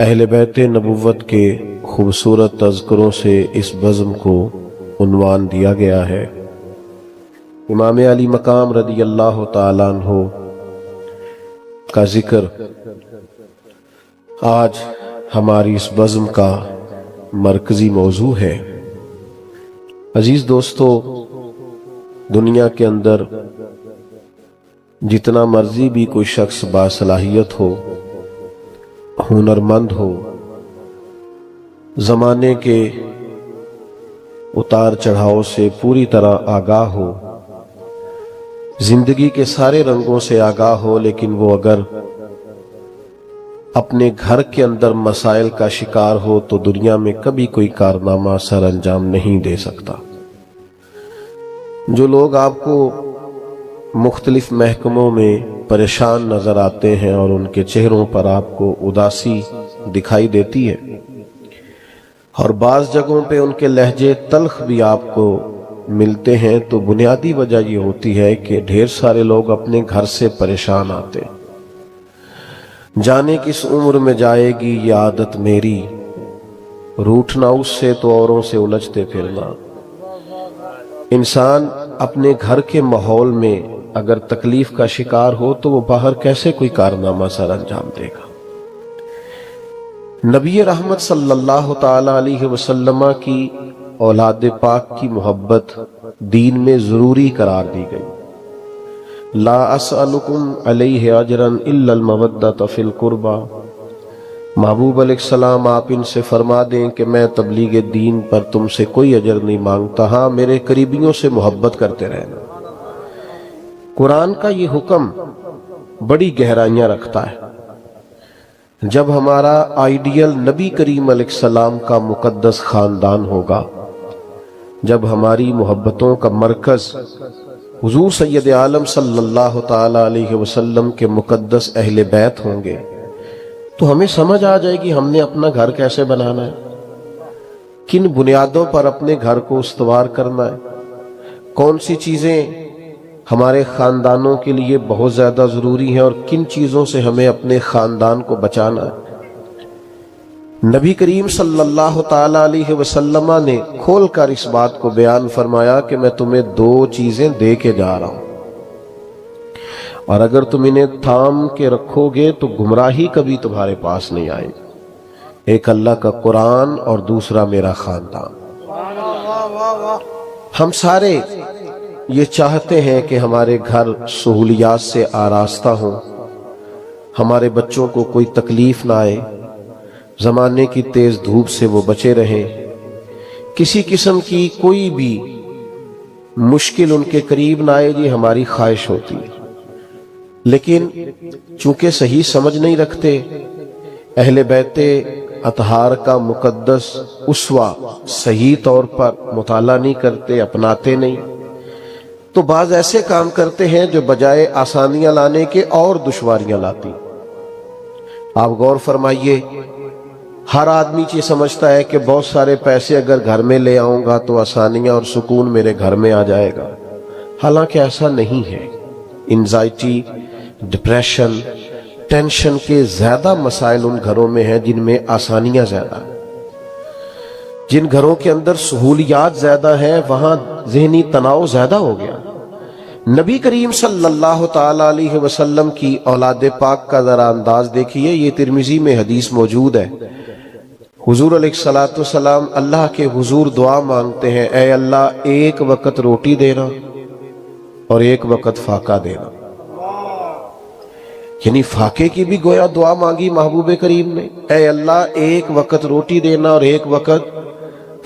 اہل بیت نبوت کے خوبصورت تذکروں سے اس بزم کو عنوان دیا گیا ہے۔ امام علی مقام رضی اللہ تعالیٰ عنہ کا ذکر آج ہماری اس بزم کا مرکزی موضوع ہے۔ عزیز دوستو، دنیا کے اندر جتنا مرضی بھی کوئی شخص باصلاحیت ہو، ہنرمند ہو، زمانے کے اتار چڑھاؤ سے پوری طرح آگاہ ہو، زندگی کے سارے رنگوں سے آگاہ ہو، لیکن وہ اگر اپنے گھر کے اندر مسائل کا شکار ہو تو دنیا میں کبھی کوئی کارنامہ سر انجام نہیں دے سکتا۔ جو لوگ آپ کو مختلف محکموں میں پریشان نظر آتے ہیں اور ان کے چہروں پر آپ کو اداسی دکھائی دیتی ہے، اور بعض جگہوں پہ ان کے لہجے تلخ بھی آپ کو ملتے ہیں، تو بنیادی وجہ یہ ہوتی ہے کہ ڈھیر سارے لوگ اپنے گھر سے پریشان آتے ہیں۔ جانے کس عمر میں جائے گی یہ عادت میری، روٹھنا اس سے تو اوروں سے الجھتے پھرنا۔ انسان اپنے گھر کے ماحول میں اگر تکلیف کا شکار ہو تو وہ باہر کیسے کوئی کارنامہ سر انجام دے گا۔ نبی رحمت صلی اللہ تعالی علیہ وسلم کی اولاد پاک کی محبت دین میں ضروری قرار دی گئی۔ لا اسألکم علیہ اجرا الا المودۃ فی القربى۔ محبوب علیہ السلام آپ ان سے فرما دیں کہ میں تبلیغ دین پر تم سے کوئی اجر نہیں مانگتا، ہاں میرے قریبیوں سے محبت کرتے رہنا۔ قرآن کا یہ حکم بڑی گہرائیاں رکھتا ہے۔ جب ہمارا آئیڈیل نبی کریم علیہ السلام کا مقدس خاندان ہوگا، جب ہماری محبتوں کا مرکز حضور سید عالم صلی اللہ تعالی علیہ وسلم کے مقدس اہل بیت ہوں گے، تو ہمیں سمجھ آ جائے گی ہم نے اپنا گھر کیسے بنانا ہے، کن بنیادوں پر اپنے گھر کو استوار کرنا ہے، کون سی چیزیں ہمارے خاندانوں کے لیے بہت زیادہ ضروری ہیں اور کن چیزوں سے ہمیں اپنے خاندان کو بچانا ہے۔ نبی کریم صلی اللہ تعالی علیہ وسلم نے کھول کر اس بات کو بیان فرمایا کہ میں تمہیں دو چیزیں دے کے جا رہا ہوں، اور اگر تم انہیں تھام کے رکھو گے تو گمراہی کبھی تمہارے پاس نہیں آئے گی۔ ایک اللہ کا قرآن اور دوسرا میرا خاندان۔ ہم سارے یہ چاہتے ہیں کہ ہمارے گھر سہولیات سے آراستہ ہوں، ہمارے بچوں کو کوئی تکلیف نہ آئے، زمانے کی تیز دھوپ سے وہ بچے رہیں، کسی قسم کی کوئی بھی مشکل ان کے قریب نہ آئے، یہ ہماری خواہش ہوتی ہے۔ لیکن چونکہ صحیح سمجھ نہیں رکھتے، اہل بیت اطہار کا مقدس اسوہ صحیح طور پر مطالعہ نہیں کرتے، اپناتے نہیں، تو بعض ایسے کام کرتے ہیں جو بجائے آسانیاں لانے کے اور دشواریاں لاتی۔ آپ غور فرمائیے، ہر آدمی یہ سمجھتا ہے کہ بہت سارے پیسے اگر گھر میں لے آؤں گا تو آسانیاں اور سکون میرے گھر میں آ جائے گا، حالانکہ ایسا نہیں ہے۔ انزائٹی، ڈپریشن، ٹینشن کے زیادہ مسائل ان گھروں میں ہیں جن میں آسانیاں زیادہ ہیں۔ جن گھروں کے اندر سہولیات زیادہ ہیں وہاں ذہنی تناؤ زیادہ ہو گیا۔ نبی کریم صلی اللہ تعالی علیہ وسلم کی اولاد پاک کا ذرا انداز دیکھیے، یہ ترمذی میں حدیث موجود ہے۔ حضور علیہ السلام اللہ کے حضور دعا مانگتے ہیں، اے اللہ ایک وقت روٹی دینا اور ایک وقت فاقہ دینا۔ یعنی فاقے کی بھی گویا دعا مانگی محبوب کریم نے، اے اللہ ایک وقت روٹی دینا اور ایک وقت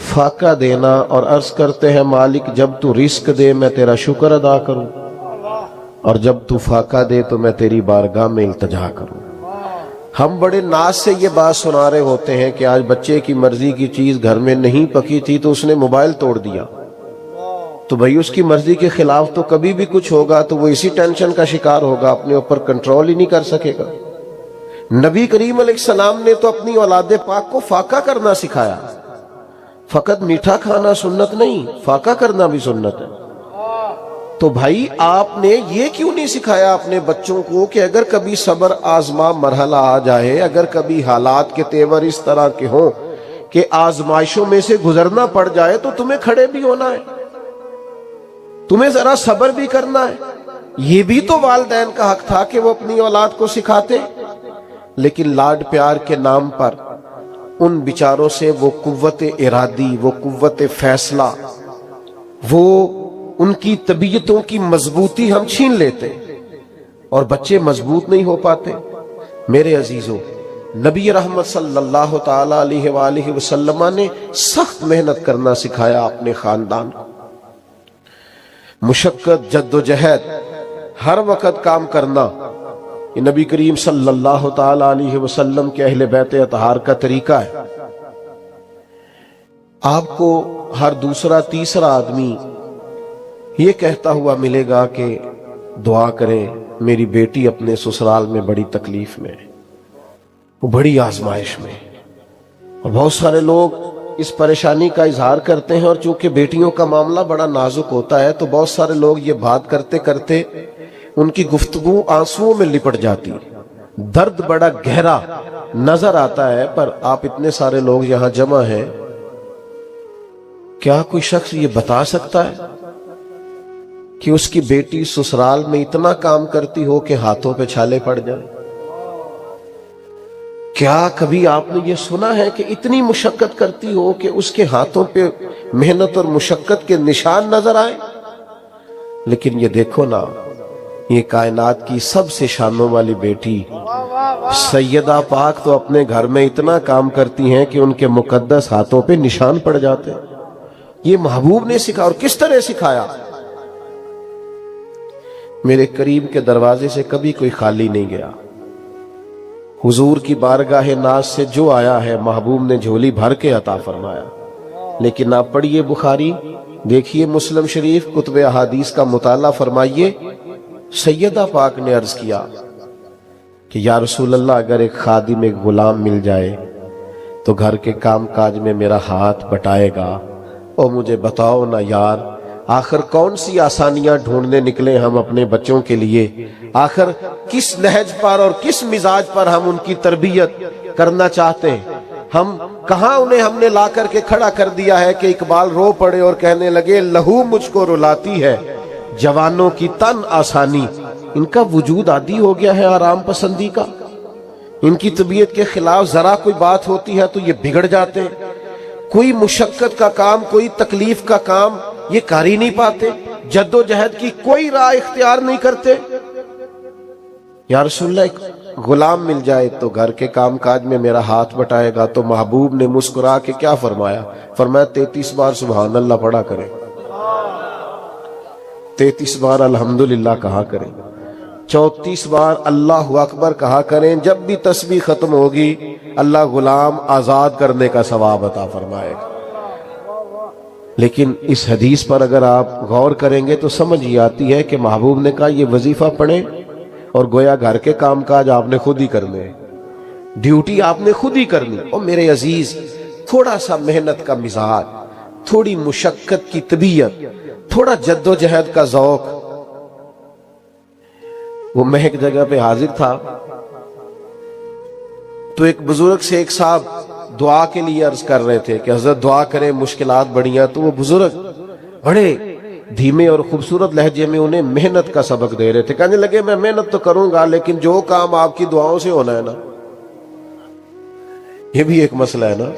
فاقہ دینا، اور عرض کرتے ہیں مالک جب تو رزق دے میں تیرا شکر ادا کروں، اور جب تو فاقہ دے تو میں تیری بارگاہ میں التجا کروں۔ ہم بڑے ناز سے یہ بات سنا رہے ہوتے ہیں کہ آج بچے کی مرضی کی چیز گھر میں نہیں پکی تھی تو اس نے موبائل توڑ دیا، تو بھئی اس کی مرضی کے خلاف تو کبھی بھی کچھ ہوگا تو وہ اسی ٹینشن کا شکار ہوگا، اپنے اوپر کنٹرول ہی نہیں کر سکے گا۔ نبی کریم علیہ السلام نے تو اپنی اولاد پاک کو فاقہ کرنا سکھایا۔ فقط میٹھا کھانا سنت نہیں، فاقہ کرنا بھی سنت ہے۔ تو بھائی آپ نے یہ کیوں نہیں سکھایا اپنے بچوں کو کہ اگر کبھی صبر آزما مرحلہ آ جائے، اگر کبھی حالات کے تیور اس طرح کے ہوں کہ آزمائشوں میں سے گزرنا پڑ جائے تو تمہیں کھڑے بھی ہونا ہے، تمہیں ذرا صبر بھی کرنا ہے۔ یہ بھی تو والدین کا حق تھا کہ وہ اپنی اولاد کو سکھاتے، لیکن لاڈ پیار کے نام پر ان بیچاروں سے وہ قوت ارادی، وہ قوت فیصلہ، وہ ان کی طبیعتوں کی مضبوطی ہم چھین لیتے اور بچے مضبوط نہیں ہو پاتے۔ میرے عزیزوں، نبی رحمت صلی اللہ تعالی علیہ وآلہ وسلم نے سخت محنت کرنا سکھایا اپنے خاندان کو، مشقت، جد و جہد، ہر وقت کام کرنا، یہ نبی کریم صلی اللہ تعالی علیہ وسلم کے اہل بیت اطہار کا طریقہ ہے۔ آپ کو ہر دوسرا تیسرا آدمی یہ کہتا ہوا ملے گا کہ دعا کریں، میری بیٹی اپنے سسرال میں بڑی تکلیف میں، وہ بڑی آزمائش میں، اور بہت سارے لوگ اس پریشانی کا اظہار کرتے ہیں، اور چونکہ بیٹیوں کا معاملہ بڑا نازک ہوتا ہے تو بہت سارے لوگ یہ بات کرتے کرتے ان کی گفتگو آنسوؤں میں لپٹ جاتی، درد بڑا گہرا نظر آتا ہے۔ پر آپ اتنے سارے لوگ یہاں جمع ہیں، کیا کوئی شخص یہ بتا سکتا ہے کہ اس کی بیٹی سسرال میں اتنا کام کرتی ہو کہ ہاتھوں پہ چھالے پڑ جائیں؟ کیا کبھی آپ نے یہ سنا ہے کہ اتنی مشقت کرتی ہو کہ اس کے ہاتھوں پہ محنت اور مشقت کے نشان نظر آئے؟ لیکن یہ دیکھو نا، یہ کائنات کی سب سے شانوں والی بیٹی سیدہ پاک تو اپنے گھر میں اتنا کام کرتی ہیں کہ ان کے مقدس ہاتھوں پہ نشان پڑ جاتے ہیں۔ یہ محبوب نے سکھایا، اور کس طرح سکھایا؟ میرے کریم کے دروازے سے کبھی کوئی خالی نہیں گیا، حضور کی بارگاہ ناز سے جو آیا ہے محبوب نے جھولی بھر کے عطا فرمایا۔ لیکن آپ پڑھیے بخاری، دیکھیے مسلم شریف، کتب احادیث کا مطالعہ فرمائیے۔ سیدہ پاک نے عرض کیا کہ یا رسول اللہ، اگر ایک خادم، ایک غلام مل جائے تو گھر کے کام کاج میں میرا ہاتھ بٹائے گا، اور مجھے بتاؤ نا یار، آخر کون سی آسانیاں ڈھونڈنے نکلے ہم اپنے بچوں کے لیے؟ آخر کس لہج پر اور کس مزاج پر ہم ان کی تربیت کرنا چاہتے ہیں؟ ہم کہاں انہیں ہم نے لا کر کے کھڑا کر دیا ہے کہ اقبال رو پڑے اور کہنے لگے، لہو مجھ کو رلاتی ہے جوانوں کی تن آسانی۔ ان کا وجود عادی ہو گیا ہے آرام پسندی کا، ان کی طبیعت کے خلاف ذرا کوئی بات ہوتی ہے تو یہ بگڑ جاتے ہیں، کوئی مشقت کا کام، کوئی تکلیف کا کام یہ کر ہی نہیں پاتے، جد و جہد کی کوئی راہ اختیار نہیں کرتے۔ یا رسول اللہ، ایک غلام مل جائے تو گھر کے کام کاج میں میرا ہاتھ بٹائے گا، تو محبوب نے مسکرا کے کیا فرمایا؟ فرمایا 33 بار سبحان اللہ پڑھا کریں، 33 بار الحمدللہ کہا کریں، 34 بار اللہ اکبر کہا کریں۔ جب بھی تسبیح ختم ہوگی اللہ غلام آزاد کرنے کا ثواب عطا فرمائے گا۔ لیکن اس حدیث پر اگر آپ غور کریں گے تو سمجھ یہ آتی ہے کہ محبوب نے کہا یہ وظیفہ پڑھیں، اور گویا گھر کے کام کاج آپ نے خود ہی کرنے، ڈیوٹی آپ نے خود ہی کرنی۔ اور میرے عزیز، تھوڑا سا محنت کا مزاج، تھوڑی مشقت کی طبیعت، تھوڑا جد و جہد کا ذوق۔ وہ میں ایک جگہ پہ حاضر تھا تو ایک بزرگ سے ایک صاحب دعا کے لیے عرض کر رہے تھے کہ حضرت دعا کریں، مشکلات بڑی ہیں۔ تو وہ بزرگ بڑے دھیمے اور خوبصورت لہجے میں انہیں محنت کا سبق دے رہے تھے، کہنے لگے میں محنت تو کروں گا لیکن جو کام آپ کی دعاؤں سے ہونا ہے نا، یہ بھی ایک مسئلہ ہے نا۔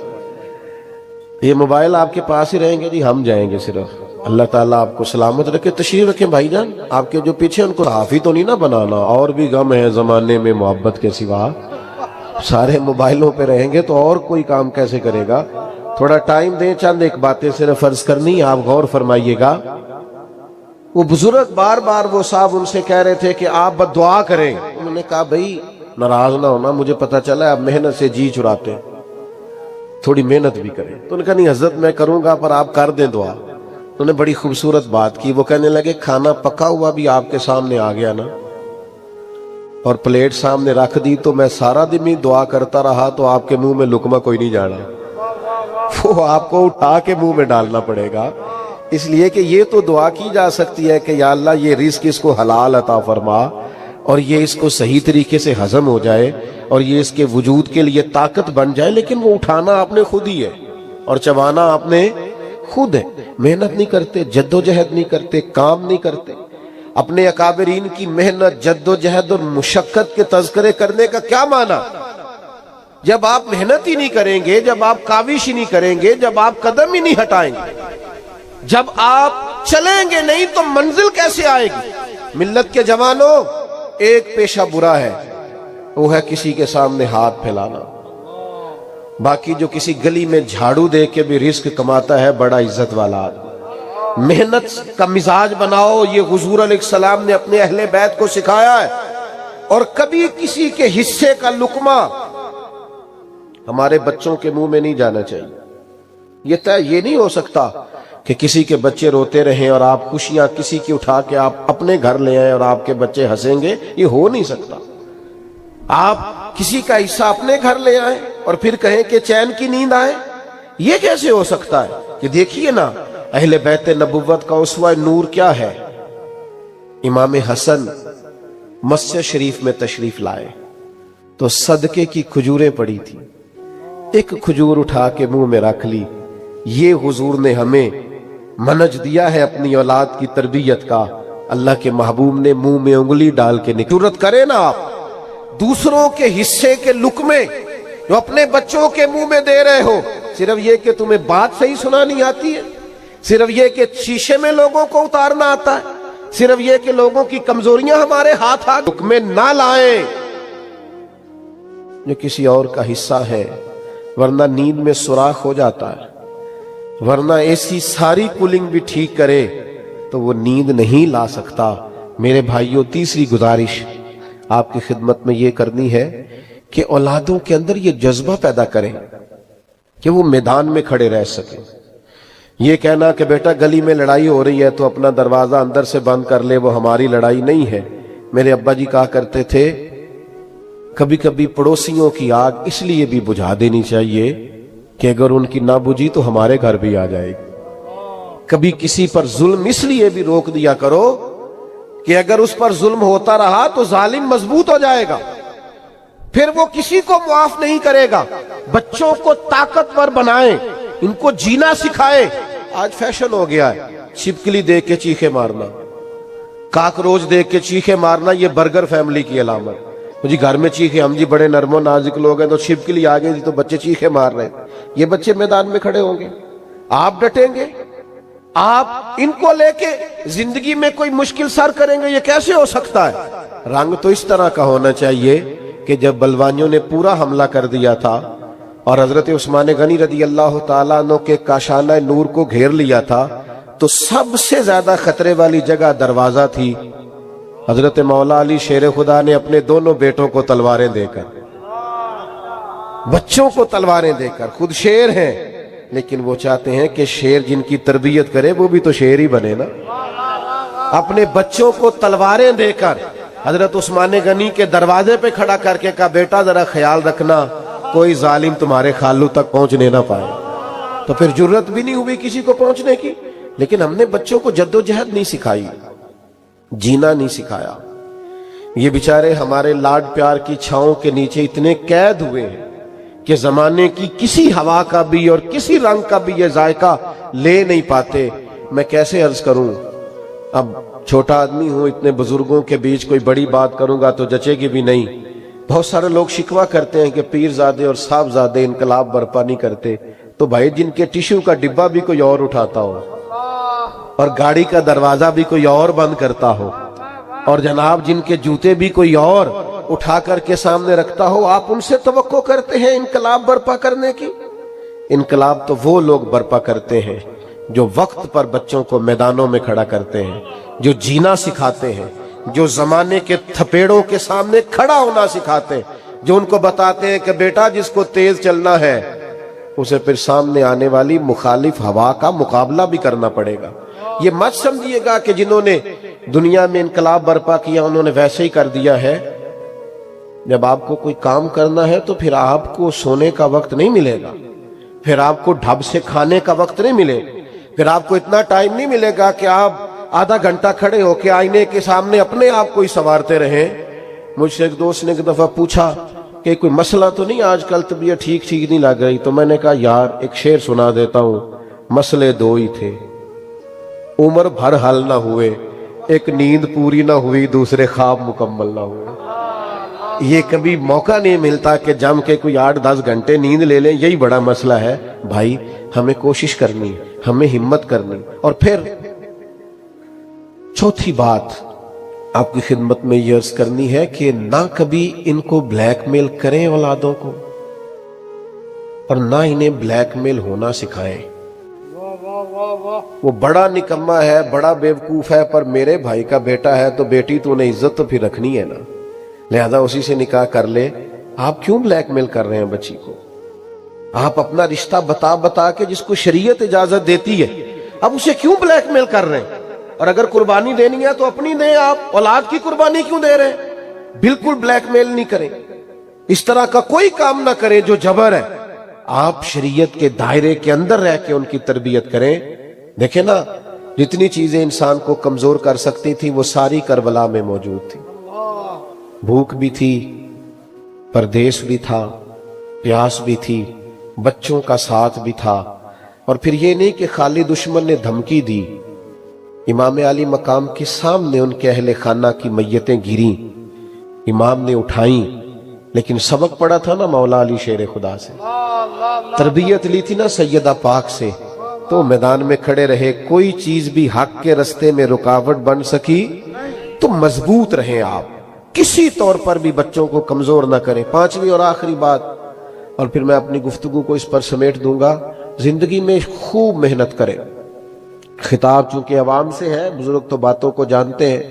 یہ موبائل آپ کے پاس ہی رہیں گے جی، ہم جائیں گے صرف۔ اللہ تعالیٰ آپ کو سلامت رکھے، تشریف رکھیں بھائی جان۔ آپ کے جو پیچھے ان کو صحافی تو نہیں نہ بنانا، اور بھی غم ہے زمانے میں محبت کے سوا، سارے موبائلوں پہ رہیں گے تو اور کوئی کام کیسے کرے گا؟ تھوڑا ٹائم دیں، چند ایک باتیں صرف عرض کرنی، آپ غور فرمائیے گا۔ وہ بزرگ بار بار وہ صاحب ان سے کہہ رہے تھے کہ آپ بد دعا کریں۔ انہوں نے کہا بھائی ناراض نہ ہونا، مجھے پتا چلا ہے آپ محنت سے جی چراتے ہیں، تھوڑی محنت بھی کریں۔ تو انہوں نے کہا نہیں حضرت میں کروں گا، پر آپ کر دیں دعا۔ انہوں نے بڑی خوبصورت بات کی، وہ کہنے لگے کھانا پکا ہوا بھی آپ کے سامنے آ گیا نا، اور پلیٹ سامنے رکھ دی، تو میں سارا دن ہی دعا کرتا رہا تو آپ کے منہ میں لقمہ کوئی نہیں جانا، وہ آپ کو اٹھا کے منہ میں ڈالنا پڑے گا۔ اس لیے کہ یہ تو دعا کی جا سکتی ہے کہ یا اللہ یہ رزق اس کو حلال عطا فرما اور یہ اس کو صحیح طریقے سے ہضم ہو جائے اور یہ اس کے وجود کے لیے طاقت بن جائے، لیکن وہ اٹھانا آپ نے خود ہی ہے اور چبانا آپ نے خود ہے۔ محنت نہیں کرتے، جد و جہد نہیں کرتے، کام نہیں کرتے۔ اپنے اکابرین کی محنت، جد و جہد اور مشقت کے تذکرے کرنے کا کیا معنی؟ جب آپ محنت ہی نہیں کریں گے، جب آپ کاوش ہی نہیں کریں گے، جب آپ قدم ہی نہیں ہٹائیں گے، جب آپ چلیں گے نہیں تو منزل کیسے آئے گی؟ ملت کے جوانوں، ایک پیشہ برا ہے، وہ ہے کسی کے سامنے ہاتھ پھیلانا۔ باقی جو کسی گلی میں جھاڑو دے کے بھی رزق کماتا ہے، بڑا عزت والا آدمی۔ محنت کا مزاج بناؤ، یہ حضور علیہ السلام نے اپنے اہل بیت کو سکھایا ہے۔ اور کبھی کسی کے حصے کا لقمہ ہمارے بچوں کے منہ میں نہیں جانا چاہیے۔ یہ نہیں ہو سکتا کہ کسی کے بچے روتے رہیں اور آپ خوشیاں کسی کی اٹھا کے آپ اپنے گھر لے آئیں اور آپ کے بچے ہنسیں گے، یہ ہو نہیں سکتا۔ آپ کسی کا حصہ اپنے گھر لے آئیں اور پھر کہیں کہ چین کی نیند آئے، یہ کیسے ہو سکتا ہے؟ کہ دیکھیے نا اہل بیت نبوت کا اسوہ نور کیا ہے۔ امام حسن مسجد شریف میں تشریف لائے تو صدقے کی کھجوریں پڑی تھی، ایک کھجور اٹھا کے منہ میں رکھ لی۔ یہ حضور نے ہمیں منج دیا ہے اپنی اولاد کی تربیت کا۔ اللہ کے محبوب نے منہ میں انگلی ڈال کے جرات کرے نا آپ دوسروں کے حصے کے لقمے جو اپنے بچوں کے منہ میں دے رہے ہو، صرف یہ کہ تمہیں بات صحیح سنانی آتی ہے، صرف یہ کہ شیشے میں لوگوں کو اتارنا آتا ہے، صرف یہ کہ لوگوں کی کمزوریاں ہمارے ہاتھ لقمے نہ لائیں جو کسی اور کا حصہ ہے، ورنہ نیند میں سوراخ ہو جاتا ہے۔ ورنہ ایسی ساری کولنگ بھی ٹھیک کرے تو وہ نیند نہیں لا سکتا۔ میرے بھائیوں، تیسری گزارش آپ کی خدمت میں یہ کرنی ہے کہ اولادوں کے اندر یہ جذبہ پیدا کریں کہ وہ میدان میں کھڑے رہ سکیں۔ یہ کہنا کہ بیٹا گلی میں لڑائی ہو رہی ہے تو اپنا دروازہ اندر سے بند کر لے، وہ ہماری لڑائی نہیں ہے۔ میرے ابا جی کہا کرتے تھے کبھی کبھی پڑوسیوں کی آگ اس لیے بھی بجھا دینی چاہیے کہ اگر ان کی نہ بجھی تو ہمارے گھر بھی آ جائے گی۔ کبھی کسی پر ظلم اس لیے بھی روک دیا کرو کہ اگر اس پر ظلم ہوتا رہا تو ظالم مضبوط ہو جائے گا، پھر وہ کسی کو معاف نہیں کرے گا۔ بچوں کو طاقتور بنائیں، ان کو جینا سکھائیں۔ آج فیشن ہو گیا ہے چھپکلی دیکھ کے چیخے مارنا، کاکروچ دیکھ کے چیخے مارنا، یہ برگر فیملی کی علامت۔ جی گھر میں چیخے، ہم جی بڑے نرم و نازک لوگ ہیں تو چھپکلی آ گئی تو بچے چیخے مار رہے ہیں۔ یہ بچے میدان میں کھڑے ہوں گے، آپ ڈٹیں گے، آپ ان کو لے کے زندگی میں کوئی مشکل سر کریں گے، یہ کیسے ہو سکتا ہے؟ رنگ تو اس طرح کا ہونا چاہیے کہ جب بلوانیوں نے پورا حملہ کر دیا تھا اور حضرت عثمان غنی رضی اللہ تعالیٰ عنہ کے کاشانہ نور کو گھیر لیا تھا تو سب سے زیادہ خطرے والی جگہ دروازہ تھی۔ حضرت مولا علی شیر خدا نے اپنے دونوں بیٹوں کو تلواریں دے کر، بچوں کو تلواریں دے کر، خود شیر ہیں لیکن وہ چاہتے ہیں کہ شیر جن کی تربیت کرے وہ بھی تو شیر ہی بنے نا۔ اپنے بچوں کو تلواریں دے کر حضرت عثمان غنی کے دروازے پہ کھڑا کر کے کہا بیٹا ذرا خیال رکھنا کوئی ظالم تمہارے خالو تک پہنچنے نہ پائے۔ تو پھر جرت بھی نہیں ہوئی کسی کو پہنچنے کی۔ لیکن ہم نے بچوں کو جد و جہد نہیں سکھائی، جینا نہیں سکھایا۔ یہ بیچارے ہمارے لاڈ پیار کی چھاؤں کے نیچے اتنے قید ہوئے ہیں کہ زمانے کی کسی ہوا کا بھی اور کسی رنگ کا بھی یہ ذائقہ لے نہیں پاتے۔ میں کیسے عرض کروں، اب چھوٹا آدمی ہوں، اتنے بزرگوں کے بیچ کوئی بڑی بات کروں گا تو جچے گی بھی نہیں۔ بہت سارے لوگ شکوہ کرتے ہیں کہ پیر زادے اور صاحب زادے انقلاب برپا نہیں کرتے، تو بھائی جن کے ٹیشو کا ڈبہ بھی کوئی اور اٹھاتا ہو اور گاڑی کا دروازہ بھی کوئی اور بند کرتا ہو اور جناب جن کے جوتے بھی کوئی اور اٹھا کر کے سامنے رکھتا ہو، آپ ان سے توقع کرتے ہیں انقلاب برپا کرنے کی؟ انقلاب تو وہ لوگ برپا کرتے ہیں جو وقت پر بچوں کو میدانوں میں کھڑا کرتے ہیں، جو جینا سکھاتے ہیں، جو زمانے کے تھپیڑوں کے سامنے کھڑا ہونا سکھاتے ہیں، جو ان کو بتاتے ہیں کہ بیٹا جس کو تیز چلنا ہے اسے پھر سامنے آنے والی مخالف ہوا کا مقابلہ بھی کرنا پڑے گا۔ یہ مت سمجھیے گا کہ جنہوں نے دنیا میں انقلاب برپا کیا انہوں نے ویسے ہی کر دیا ہے۔ جب آپ کو کوئی کام کرنا ہے تو پھر آپ کو سونے کا وقت نہیں ملے گا، پھر آپ کو ڈھب سے کھانے کا وقت نہیں ملے، پھر آپ کو اتنا ٹائم نہیں ملے گا کہ آپ آدھا گھنٹہ کھڑے ہو کے آئینے کے سامنے اپنے آپ کو ہی سنوارتے رہیں۔ مجھ سے ایک دوست نے ایک دفعہ پوچھا کہ کوئی مسئلہ تو نہیں آج کل طبیعت ٹھیک نہیں لگ رہی؟ تو میں نے کہا یار ایک شعر سنا دیتا ہوں، مسئلے دو ہی تھے، عمر بھر حل نہ ہوئے، ایک نیند پوری نہ ہوئی، دوسرے خواب مکمل نہ ہوئے۔ یہ کبھی موقع نہیں ملتا کہ جم کے کوئی 8-10 گھنٹے نیند لے لیں، یہی بڑا مسئلہ ہے۔ بھائی ہمیں کوشش کرنی، ہمیں ہمت کرنی۔ اور پھر چوتھی بات آپ کی خدمت میں یہ عرض کرنی ہے کہ نہ کبھی ان کو بلیک میل کریں اولادوں کو، اور نہ انہیں بلیک میل ہونا سکھائیں۔ وہ بڑا نکما ہے، بڑا بیوقوف ہے، پر میرے بھائی کا بیٹا ہے تو بیٹی تو انہیں عزت تو پھر رکھنی ہے نا، لہذا اسی سے نکاح کر لے۔ آپ کیوں بلیک میل کر رہے ہیں بچی کو؟ آپ اپنا رشتہ بتا کے جس کو شریعت اجازت دیتی ہے، اب اسے کیوں بلیک میل کر رہے ہیں؟ اور اگر قربانی دینی ہے تو اپنی دیں، آپ اولاد کی قربانی کیوں دے رہے ہیں؟ بالکل بلیک میل نہیں کریں، اس طرح کا کوئی کام نہ کریں جو جبر ہے۔ آپ شریعت کے دائرے کے اندر رہ کے ان کی تربیت کریں۔ دیکھیں نا، جتنی چیزیں انسان کو کمزور کر سکتی تھی وہ ساری کربلا میں موجود تھی۔ بھوک بھی تھی، پردیس بھی تھا، پیاس بھی تھی، بچوں کا ساتھ بھی تھا، اور پھر یہ نہیں کہ خالی دشمن نے دھمکی دی۔ امام علی مقام کے سامنے ان کے اہل خانہ کی میتیں گریں، امام نے اٹھائیں، لیکن سبق پڑا تھا نا مولا علی شیر خدا سے، تربیت لی تھی نا سیدہ پاک سے، تو میدان میں کھڑے رہے۔ کوئی چیز بھی حق کے رستے میں رکاوٹ بن سکی تو مضبوط رہیں آپ، کسی طور پر بھی بچوں کو کمزور نہ کریں۔ پانچویں اور آخری بات، اور پھر میں اپنی گفتگو کو اس پر سمیٹ دوں گا، زندگی میں خوب محنت کریں۔ خطاب چونکہ عوام سے ہے، بزرگ تو باتوں کو جانتے ہیں،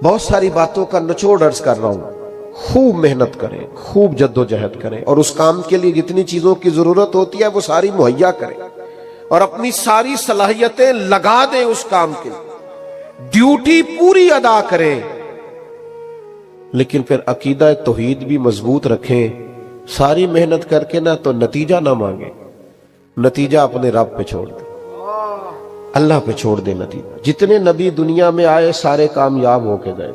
بہت ساری باتوں کا نچوڑ عرض کر رہا ہوں۔ خوب محنت کریں، خوب جد و جہد کریں، اور اس کام کے لیے جتنی چیزوں کی ضرورت ہوتی ہے وہ ساری مہیا کریں، اور اپنی ساری صلاحیتیں لگا دیں اس کام کے لیے، ڈیوٹی پوری ادا کریں، لیکن پھر عقیدہ توحید بھی مضبوط رکھیں۔ ساری محنت کر کے نہ تو نتیجہ نہ مانگیں، نتیجہ اپنے رب پہ چھوڑ دیں، اللہ پہ چھوڑ دیں نتیجہ۔ جتنے نبی دنیا میں آئے سارے کامیاب ہو کے گئے،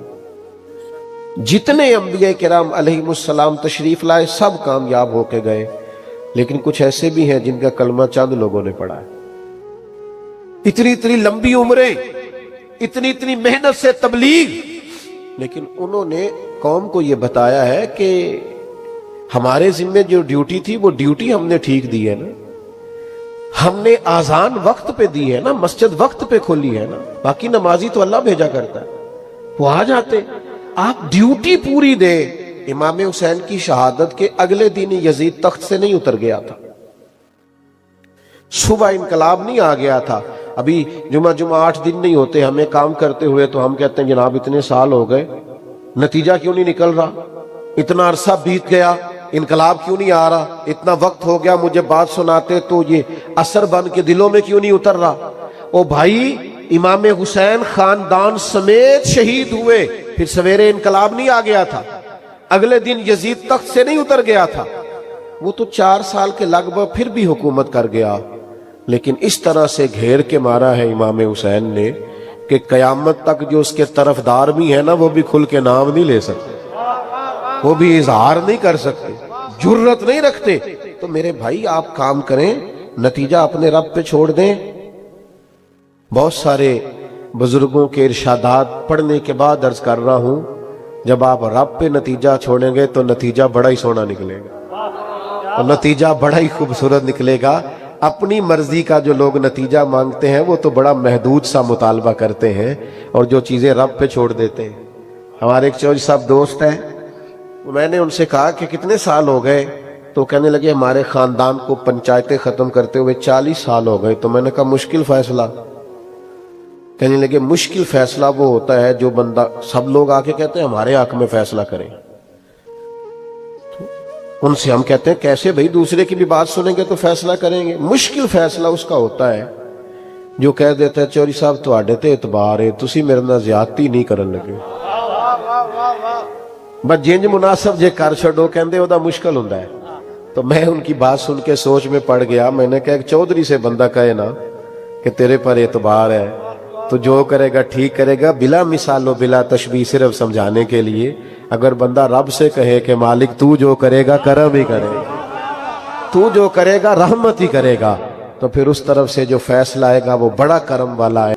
جتنے انبیاء کرام علیہم السلام تشریف لائے سب کامیاب ہو کے گئے، لیکن کچھ ایسے بھی ہیں جن کا کلمہ چند لوگوں نے پڑھا ہے۔ اتنی لمبی عمریں، اتنی محنت سے تبلیغ، لیکن انہوں نے قوم کو یہ بتایا ہے کہ ہمارے ذمہ جو ڈیوٹی تھی وہ ڈیوٹی ہم نے ٹھیک دی ہے نا، ہم نے آذان وقت پہ دی ہے نا، مسجد وقت پہ کھولی ہے نا، باقی نمازی تو اللہ بھیجا کرتا ہے، وہ آ جاتے۔ آپ ڈیوٹی پوری دے۔ امام حسین کی شہادت کے اگلے دن یزید تخت سے نہیں اتر گیا تھا، صبح انقلاب نہیں آ گیا تھا۔ ابھی جمعہ 8 دن نہیں ہوتے ہمیں کام کرتے ہوئے، تو ہم کہتے ہیں جناب اتنے سال ہو گئے، نتیجہ کیوں نہیں نکل رہا؟ اتنا عرصہ بیت گیا، انقلاب کیوں نہیں آ رہا؟ اتنا وقت ہو گیا، مجھے بات سناتے تو یہ اثر بن کے دلوں میں کیوں نہیں اتر رہا؟ او بھائی، امام حسین خاندان سمیت شہید ہوئے، پھر سویرے انقلاب نہیں آ گیا تھا، اگلے دن یزید تخت سے نہیں اتر گیا تھا، وہ تو 4 سال کے لگ بھگ پھر بھی حکومت کر گیا، لیکن اس طرح سے گھیر کے مارا ہے امام حسین نے کہ قیامت تک جو اس کے طرفدار بھی ہیں نا وہ بھی کھل کے نام نہیں لے سکتے، وہ بھی اظہار نہیں کر سکتے، جرت نہیں رکھتے۔ تو میرے بھائی آپ کام کریں، نتیجہ اپنے رب پہ چھوڑ دیں۔ بہت سارے بزرگوں کے ارشادات پڑھنے کے بعد عرض کر رہا ہوں، جب آپ رب پہ نتیجہ چھوڑیں گے تو نتیجہ بڑا ہی سونا نکلے گا، اور نتیجہ بڑا ہی خوبصورت نکلے گا۔ اپنی مرضی کا جو لوگ نتیجہ مانگتے ہیں وہ تو بڑا محدود سا مطالبہ کرتے ہیں، اور جو چیزیں رب پہ چھوڑ دیتے ہیں۔ ہمارے ایک چودھری صاحب دوست ہیں، میں نے ان سے کہا کہ کتنے سال ہو گئے؟ تو کہنے لگے ہمارے خاندان کو پنچایتیں ختم کرتے ہوئے 40 سال ہو گئے۔ تو میں نے کہا مشکل فیصلہ؟ کہنے لگے مشکل فیصلہ وہ ہوتا ہے جو بندہ، سب لوگ آ کے کہتے ہیں ہمارے حق میں فیصلہ کریں، ان سے ہم کہتے ہیں کیسے بھائی، دوسرے کی بھی بات سنیں گے تو فیصلہ کریں گے۔ مشکل فیصلہ اس کا ہوتا ہے جو کہہ دیتا ہے چوری صاحب تواڈے تے اعتبار ہے، تسی میرے نال زیادتی نہیں کرن لگے، بس جنج مناسب جے کر چھڈو، کہندے او دا مشکل ہوندا ہے۔ تو میں ان کی بات سن کے سوچ میں پڑ گیا. میں نے کہا ایک چودھری سے بندہ کہے نا کہ تیرے پر اعتبار ہے تو جو کرے گا ٹھیک کرے گا, بلا مثال و بلا تشبیہ, صرف سمجھانے کے لیے. اگر بندہ رب سے کہے کہ مالک تو جو کرے گا کرم ہی کرے گا, تو جو کرے گا رحمت ہی کرے گا, تو پھر اس طرف سے جو فیصلہ آئے گا وہ بڑا کرم والا ہے.